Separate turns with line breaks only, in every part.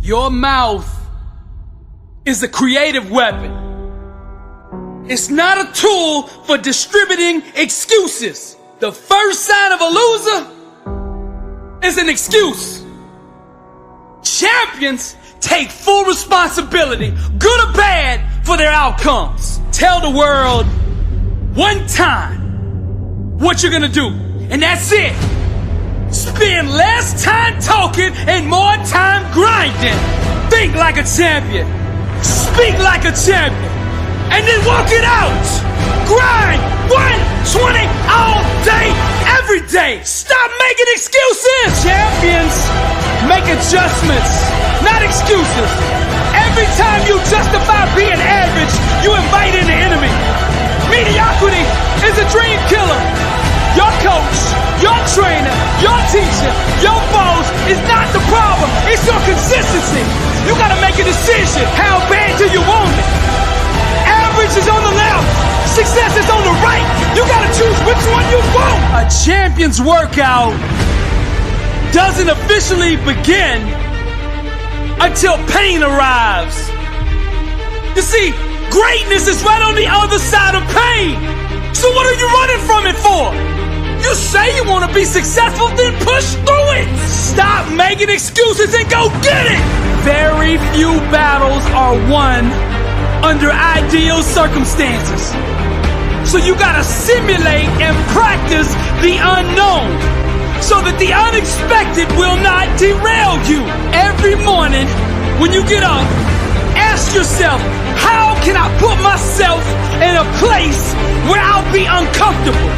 Your mouth is a creative weapon. It's not a tool for distributing excuses. The first sign of a loser is an excuse. Champions take full responsibility, good or bad, for their outcomes. Tell the world one time what you're gonna do, and that's it. Spend less time talking and more time grinding. Think like a champion. Speak like a champion. And then walk it out. Grind 120 all day, every day. Stop making excuses. Champions make adjustments, not excuses. Every time you justify being average, you invite in the enemy. Mediocrity is a dream killer. Your coach, your trainer, your teacher, your boss is not the problem. It's your consistency. You gotta make a decision. How bad do you want it? Average is on the left. Success is on the right. You gotta choose which one you want. A champion's workout doesn't officially begin until pain arrives. You see, greatness is right on the other side of pain. So what are you running from it for? You say you want to be successful, then push through it. Stop making excuses and go get it. Very few battles are won under ideal circumstances. So you gotta simulate and practice the unknown so that the unexpected will not derail you. Every morning when you get up, ask yourself, how can I put myself in a place where I'll be uncomfortable?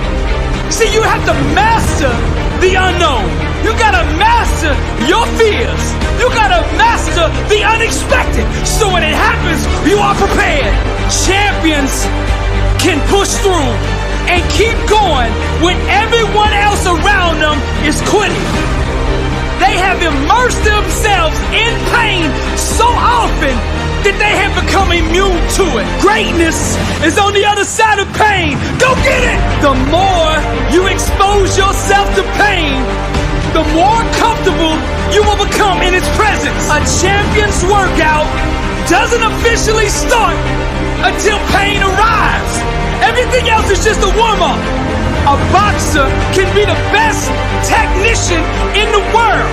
See, you have to master the unknown. You gotta master your fears. You gotta master the unexpected. So when it happens, you are prepared. Champions can push through and keep going when everyone else around them is quitting. They have immersed themselves in pain so often that they have become immune to it. Greatness is on the other side of pain. Go get it! The more you expose yourself to pain, the more comfortable you will become in its presence. A champion's workout doesn't officially start until pain arrives. Everything else is just a warm-up. A boxer can be the best technician in the world.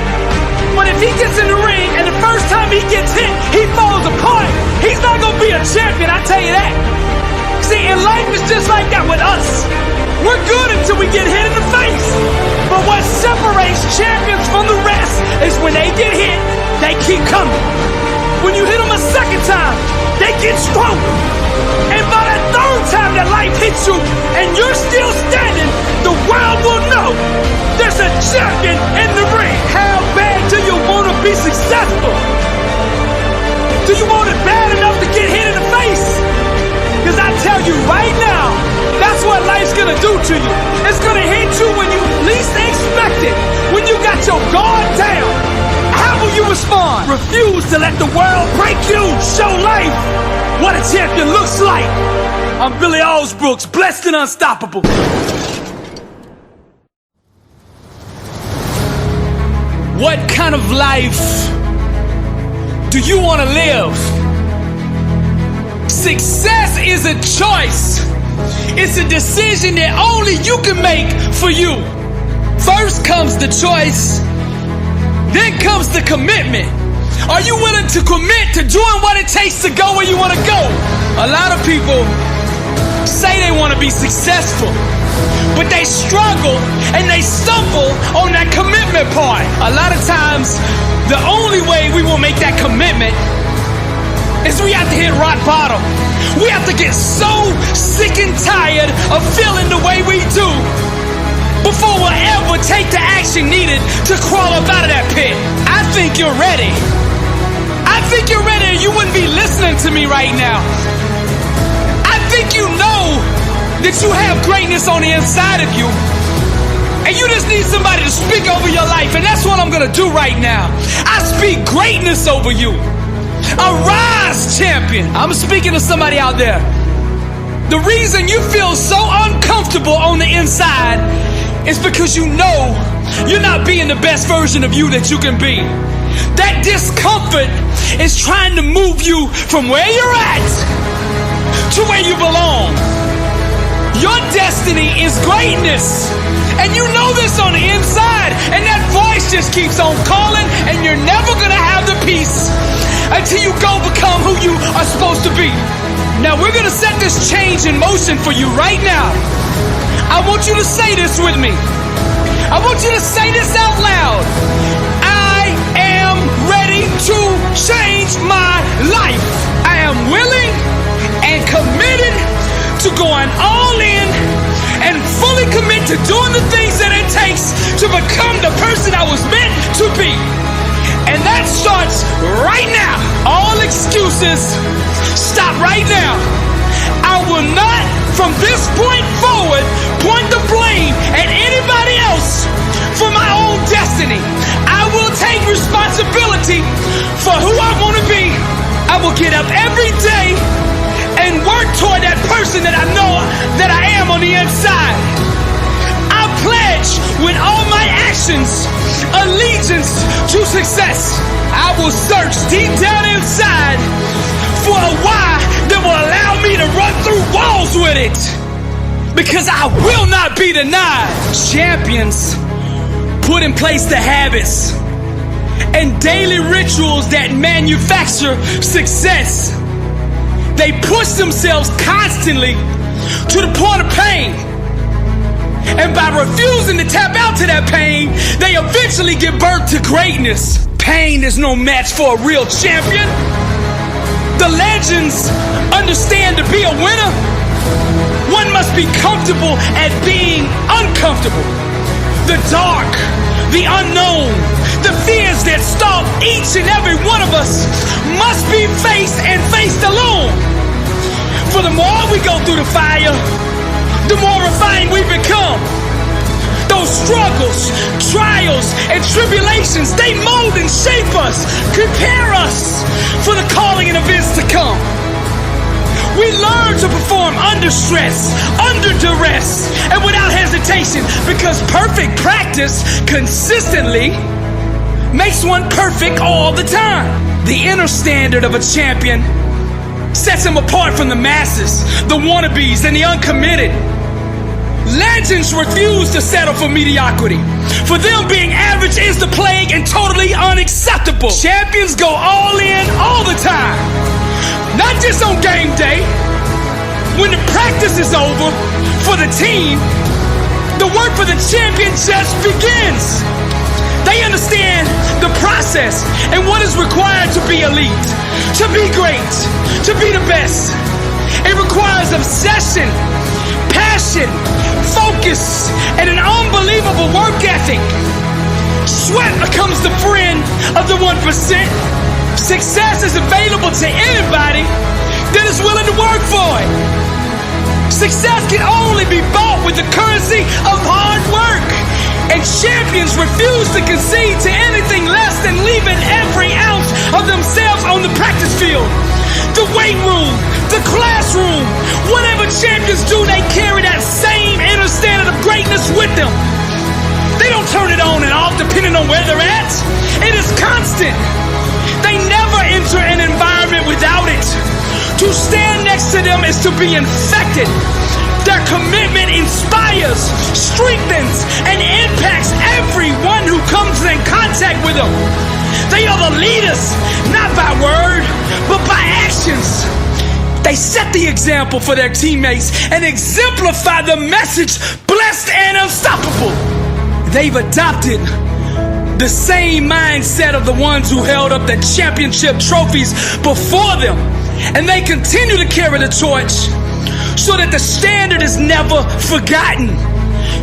But if he gets in the ring and the first time he gets hit, he falls apart, he's not gonna be a champion, I tell you that. See, in life it's just like that with us. We're good until we get hit in the face. But what separates champions from the rest is when they get hit, they keep coming. When you hit them a second time, they get stronger. And by the third time that life hits you and you're still standing, the world will know there's a champion in the ring. How bad do you want to be successful? Do you want it bad enough to get hit in the face? Because I tell you right now, that's what life's gonna do to you. It's gonna hit you when you least expect it. When you got your guard down, how will you respond? Refuse to let the world break you. Show life what a champion looks like. I'm Billy Alsbrooks, blessed and unstoppable. What kind of life do you want to live? Success is a choice. It's a decision that only you can make for you. First comes the choice, then comes the commitment. Are you willing to commit to doing what it takes to go where you want to go? A lot of people say they want to be successful, but they struggle and they stumble on that commitment part. A lot of times, the only way we will make that commitment is we have to hit rock bottom. We have to get so sick and tired of feeling the way we do before we'll ever take the action needed to crawl up out of that pit. I think you're ready. I think you're ready, and you wouldn't be listening to me right now. I think you know that you have greatness on the inside of you, and you just need somebody to speak over your life, and that's what I'm gonna do right now. I speak greatness over you. Arise, champion. I'm speaking to somebody out there. The reason you feel so uncomfortable on the inside is because you know you're not being the best version of you that you can be. That discomfort is trying to move you from where you're at to where you belong. Your destiny is greatness, and you know this on the inside, and that voice just keeps on calling, and you're never gonna have the peace until you go become who you are supposed to be. Now we're gonna set this change in motion for you right now. I want you to say this with me. I want you to say this out loud. I am ready to change my life. I am willing and committed to going all in and fully commit to doing the things that it takes to become the person I was meant to be. And that starts right now. All excuses stop right now. I will not, from this point forward, point the blame at anybody else for my own destiny. I will take responsibility for who I want to be. I will get up every day and work toward that person that I know that I am on the inside. I pledge with all my actions allegiance to success. I will search deep down inside for a why that will allow me to run through walls with it, because I will not be denied. Champions put in place the habits and daily rituals that manufacture success. They push themselves constantly to the point of pain. And by refusing to tap out to that pain, they eventually give birth to greatness. Pain is no match for a real champion. The legends understand to be a winner, one must be comfortable at being uncomfortable. The dark, the unknown, the fears that stalk each and every one of us must be faced and faced alone. For the more we go through the fire, the more refined we become. Those struggles, trials, and tribulations, they mold and shape us, prepare us for the calling and events to come. We learn to perform under stress, under duress, and without hesitation, because perfect practice consistently makes one perfect all the time. The inner standard of a champion sets him apart from the masses, the wannabes, and the uncommitted. Legends refuse to settle for mediocrity. For them, being average is the plague and totally unacceptable. Champions go all in all the time. Not just on game day. When the practice is over for the team, the work for the champion just begins. They understand the process and what is required to be elite, to be great, to be the best. It requires obsession, passion, focus, and an unbelievable work ethic. Sweat becomes the friend of the 1%. Success is available to anybody that is willing to work for it. Success can only be bought with the currency of hard work. And champions refuse to concede to anything less than leaving every ounce of themselves on the practice field. The weight room, the classroom, whatever champions do, they carry that same inner standard of greatness with them. They don't turn it on and off depending on where they're at. It is constant. They never enter an environment without it. To stand next to them is to be infected. Their commitment inspires, strengthens, and impacts everyone who comes in contact with them. They are the leaders, not by word, but by actions. They set the example for their teammates and exemplify the message, blessed and unstoppable. They've adopted the same mindset of the ones who held up the championship trophies before them. And they continue to carry the torch so that the standard is never forgotten.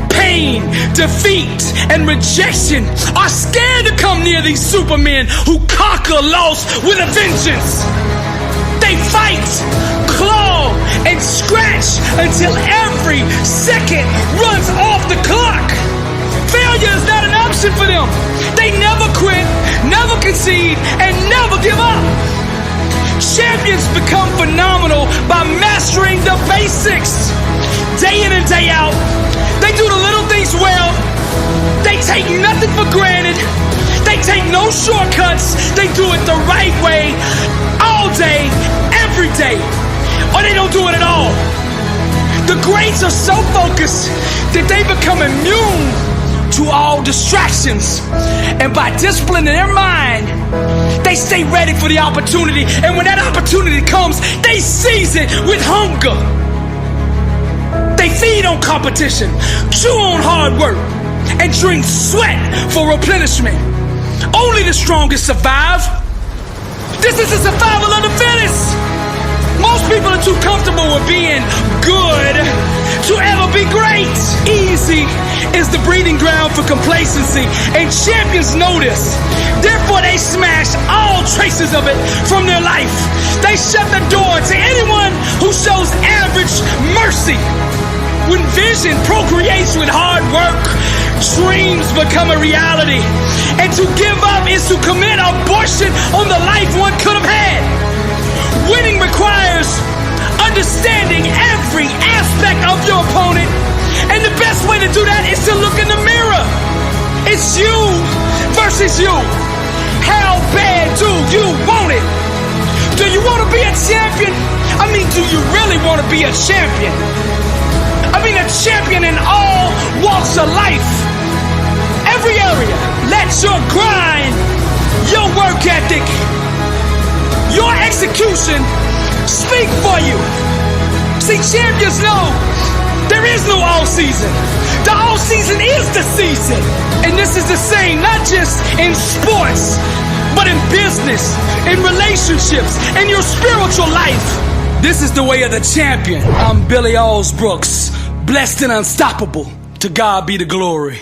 Pain, defeat, and rejection are scared to come near these supermen who conquer loss with a vengeance. They fight, claw, and scratch until every second runs off the clock. Failure is not an option for them. They never quit, never concede, and never give up. Champions become phenomenal by mastering the basics. Day in and day out, they do the little things well. They take nothing for granted. They take no shortcuts. They do it the right way, all day, every day. Or they don't do it at all. The greats are so focused that they become immune to all distractions. And by disciplining their mind, they stay ready for the opportunity. And when that opportunity comes, they seize it with hunger. They feed on competition, chew on hard work, and drink sweat for replenishment. Only the strongest survive. This is the survival of the fittest. Most people are too comfortable with being good to ever be great. Easy is the breeding ground for complacency, and champions know this. Therefore, they smash all traces of it from their life. They shut the door to anyone who shows average mercy. When vision procreates with hard work, dreams become a reality. And to give up is to commit abortion on the life one could have had. Winning requires understanding every aspect of your opponent. And the best way to do that is to look in the mirror. It's you versus you. How bad do you want it? Do you want to be a champion? I mean, do you really want to be a champion? I mean, a champion in all walks of life. Every area. Let your grind, your work ethic, your execution speak for you. See, champions know there is no all season. The all season is the season. And this is the same, not just in sports, but in business, in relationships, in your spiritual life. This is the way of the champion. I'm Billy Alsbrooks, blessed and unstoppable. To God be the glory.